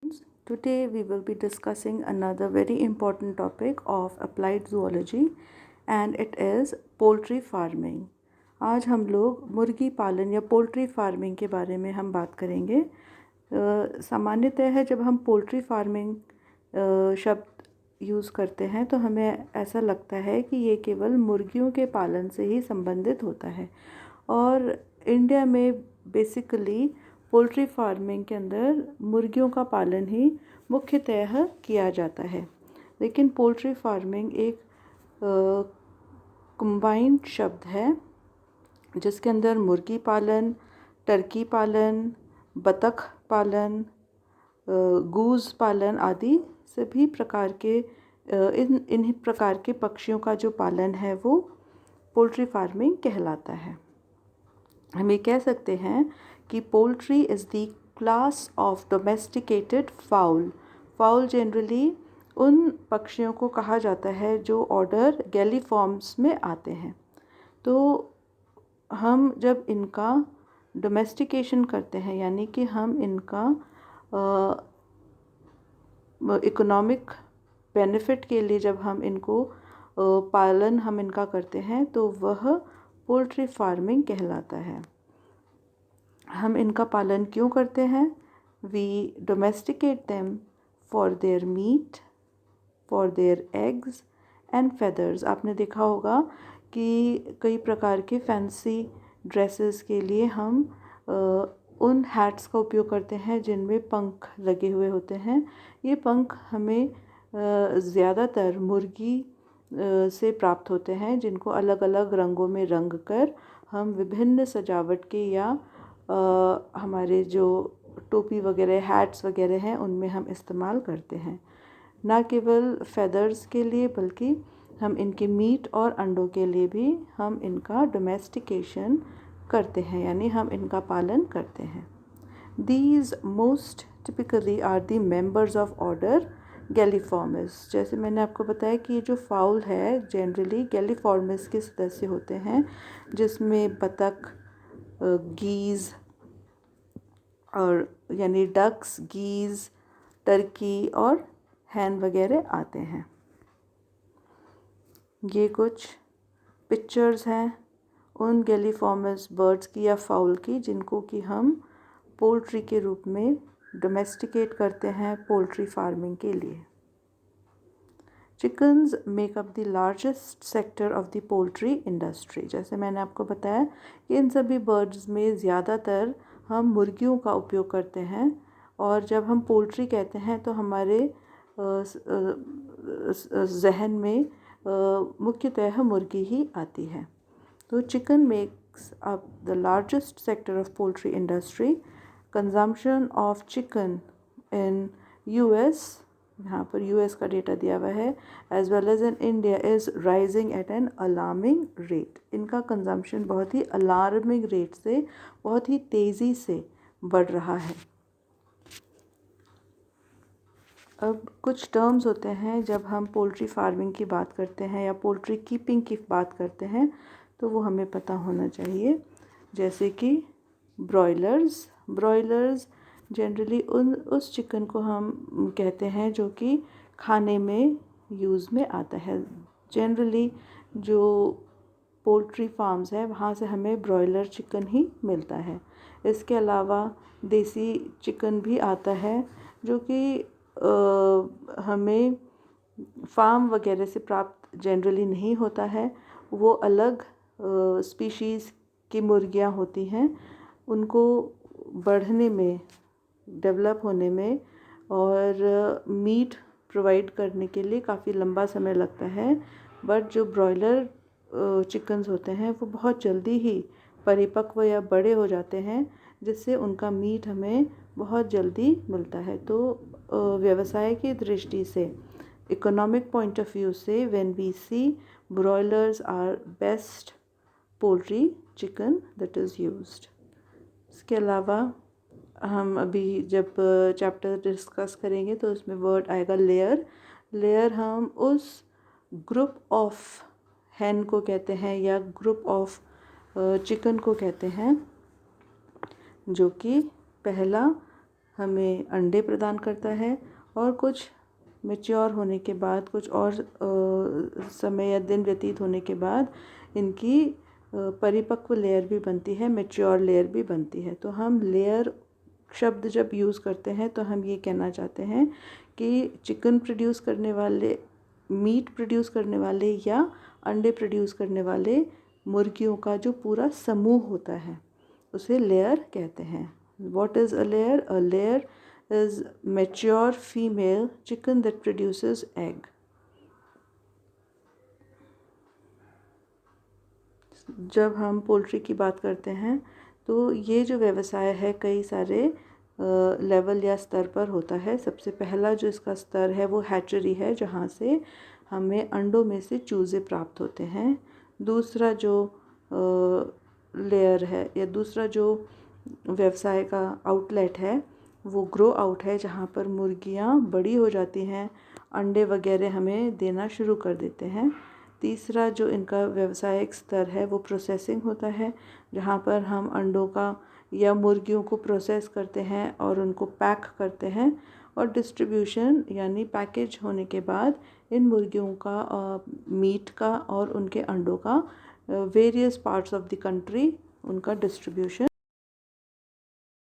Today we will be discussing another very important topic of applied zoology and it is poultry farming. आज हम लोग मुर्गी पालन या पोल्ट्री फार्मिंग के बारे में हम बात करेंगे। सामान्यतः है जब हम पोल्ट्री फार्मिंग शब्द यूज़ करते हैं तो हमें ऐसा लगता है कि ये केवल मुर्गियों के पालन से ही संबंधित होता है और इंडिया में बेसिकली पोल्ट्री फार्मिंग के अंदर मुर्गियों का पालन ही मुख्यतः किया जाता है। लेकिन पोल्ट्री फार्मिंग एक कंबाइंड शब्द है जिसके अंदर मुर्गी पालन, टर्की पालन, बतख पालन, गूज़ पालन आदि सभी प्रकार के इन्हीं प्रकार के पक्षियों का जो पालन है वो पोल्ट्री फार्मिंग कहलाता है। हम ये कह सकते हैं कि poultry is the class of domesticated foul. Foul generally उन पक्षियों को कहा जाता है जो ऑर्डर गैलीफॉर्म्स में आते हैं। तो हम जब इनका डोमेस्टिकेशन करते हैं यानी कि हम इनका इकोनॉमिक बेनिफिट के लिए जब हम इनको पालन हम इनका करते हैं तो वह पोल्ट्री फार्मिंग कहलाता है। हम इनका पालन क्यों करते हैं? We domesticate them for their meat, for their eggs and feathers. आपने देखा होगा कि कई प्रकार के फैंसी ड्रेसेस के लिए हम उन हैट्स का उपयोग करते हैं जिनमें पंख लगे हुए होते हैं। ये पंख हमें ज़्यादातर मुर्गी से प्राप्त होते हैं जिनको अलग अलग रंगों में रंग कर हम विभिन्न सजावट के या हमारे जो टोपी वगैरह हैट्स वगैरह हैं उनमें हम इस्तेमाल करते हैं। ना केवल फेदर्स के लिए बल्कि हम इनके मीट और अंडों के लिए भी हम इनका डोमेस्टिकेशन करते हैं यानी हम इनका पालन करते हैं। These most typically are the members of order Galliformes। जैसे मैंने आपको बताया कि ये जो फाउल है जनरली गैलीफॉर्मिस के सदस्य होते हैं जिसमें बतख, गीज़ और यानी डक्स, गीज़, टर्की और हैन वगैरह आते हैं। ये कुछ पिक्चर्स हैं उन गैलीफॉर्मिस बर्ड्स की या फाउल की जिनको कि हम पोल्ट्री के रूप में डोमेस्टिकेट करते हैं पोल्ट्री फार्मिंग के लिए। Chickens make up the largest sector of the poultry industry. जैसे मैंने आपको बताया कि इन सभी बर्ड्स में ज़्यादातर हम मुर्गियों का उपयोग करते हैं और जब हम पोल्ट्री कहते हैं तो हमारे जहन में मुख्यतः मुर्गी ही आती है। तो chicken makes up the largest sector of poultry industry. Consumption of chicken in US, यहाँ पर यूएस का डेटा दिया हुआ है, as well as in India is rising at an alarming rate. इनका कंजम्पशन बहुत ही अलार्मिंग रेट से बहुत ही तेज़ी से बढ़ रहा है। अब कुछ टर्म्स होते हैं जब हम पोल्ट्री फार्मिंग की बात करते हैं या पोल्ट्री कीपिंग की बात करते हैं तो वो हमें पता होना चाहिए। जैसे कि ब्रॉयलर्स जनरली उस चिकन को हम कहते हैं जो कि खाने में यूज़ में आता है। जनरली जो पोल्ट्री फार्म्स है वहाँ से हमें ब्रॉयलर चिकन ही मिलता है। इसके अलावा देसी चिकन भी आता है जो कि हमें फार्म वगैरह से प्राप्त जनरली नहीं होता है। वो अलग स्पीशीज़ की मुर्गियाँ होती हैं, उनको बढ़ने में, डेवलप होने में और मीट प्रोवाइड करने के लिए काफ़ी लंबा समय लगता है। बट जो ब्रॉयलर चिकन्स होते हैं वो बहुत जल्दी ही परिपक्व या बड़े हो जाते हैं जिससे उनका मीट हमें बहुत जल्दी मिलता है। तो व्यवसाय की दृष्टि से, इकोनॉमिक पॉइंट ऑफ व्यू से, when we see broilers are best poultry chicken that is used. इसके अलावा हम अभी जब चैप्टर डिस्कस करेंगे तो उसमें वर्ड आएगा लेयर। हम उस ग्रुप ऑफ हैन को कहते हैं या ग्रुप ऑफ चिकन को कहते हैं जो कि पहला हमें अंडे प्रदान करता है और कुछ मैच्योर होने के बाद, कुछ और समय या दिन व्यतीत होने के बाद इनकी परिपक्व लेयर भी बनती है, मैच्योर लेयर भी बनती है। तो हम लेयर शब्द जब यूज़ करते हैं तो हम ये कहना चाहते हैं कि चिकन प्रोड्यूस करने वाले, मीट प्रोड्यूस करने वाले या अंडे प्रोड्यूस करने वाले मुर्गियों का जो पूरा समूह होता है उसे लेयर कहते हैं। What is a layer? A layer is mature female chicken that produces egg. जब हम पोल्ट्री की बात करते हैं तो ये जो व्यवसाय है कई सारे लेवल या स्तर पर होता है। सबसे पहला जो इसका स्तर है वो हैचरी है, जहाँ से हमें अंडों में से चूज़े प्राप्त होते हैं। दूसरा जो लेयर है या दूसरा जो व्यवसाय का आउटलेट है वो ग्रो आउट है, जहाँ पर मुर्गियाँ बड़ी हो जाती हैं, अंडे वगैरह हमें देना शुरू कर देते हैं। तीसरा जो इनका व्यवसायिक स्तर है वो प्रोसेसिंग होता है, जहाँ पर हम अंडों का या मुर्गियों को प्रोसेस करते हैं और उनको पैक करते हैं। और डिस्ट्रीब्यूशन यानी पैकेज होने के बाद इन मुर्गियों का मीट का और उनके अंडों का various parts of the country उनका डिस्ट्रीब्यूशन